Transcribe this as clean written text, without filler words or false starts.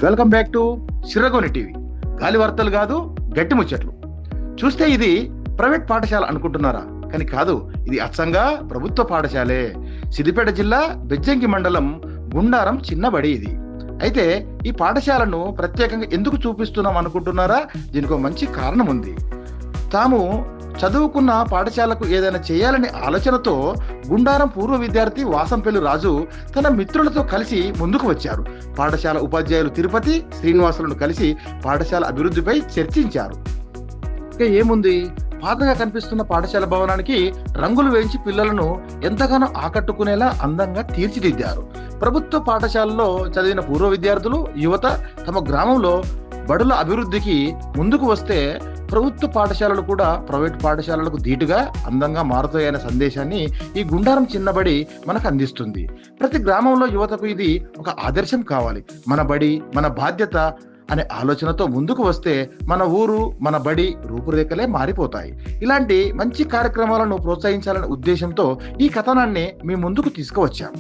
Welcome back to Siragoni TV. గాలి వార్తలు కాదు, గట్టి ముచ్చట్లు. చూస్తే ఇది ప్రైవేట్ పాఠశాల అనుకుంటున్నారా? కానీ కాదు, ఇది అచ్చంగా ప్రభుత్వ పాఠశాలే. సిద్దిపేట జిల్లా బెజ్జంకి మండలం గుండారం చిన్నబడి ఇది. అయితే ఈ పాఠశాలను ప్రత్యేకంగా ఎందుకు చూపిస్తున్నాం అనుకుంటున్నారా? దీనికి ఒక మంచి కారణం ఉంది. తాము చదువుకున్న పాఠశాలకు ఏదైనా చేయాలనే ఆలోచనతో గుండారం పూర్వ విద్యార్థి వాసంపల్లి రాజు తన మిత్రులతో కలిసి ముందుకు వచ్చారు. పాఠశాల ఉపాధ్యాయులు తిరుపతి శ్రీనివాసులను కలిసి పాఠశాల అభివృద్ధిపై చర్చించారు. ఇక ఏముంది, పాతగా కనిపిస్తున్న పాఠశాల భవనానికి రంగులు వేయించి పిల్లలను ఎంతగానో ఆకట్టుకునేలా అందంగా తీర్చిదిద్దారు. ప్రభుత్వ పాఠశాలలో చదివిన పూర్వ విద్యార్థులు యువత తమ గ్రామంలో బడుల అభివృద్ధికి ముందుకు వస్తే ప్రభుత్వ పాఠశాలలు కూడా ప్రైవేట్ పాఠశాలలకు ధీటుగా అందంగా మారుతాయనే సందేశాన్ని ఈ గుండారం చిన్నబడి మనకు అందిస్తుంది. ప్రతి గ్రామంలో యువతకు ఇది ఒక ఆదర్శం కావాలి. మన బడి మన బాధ్యత అనే ఆలోచనతో ముందుకు వస్తే మన ఊరు మన బడి రూపురేఖలే మారిపోతాయి. ఇలాంటి మంచి కార్యక్రమాలను ప్రోత్సహించాలనే ఉద్దేశంతో ఈ కథనాన్ని మీ ముందుకు తీసుకువచ్చాం.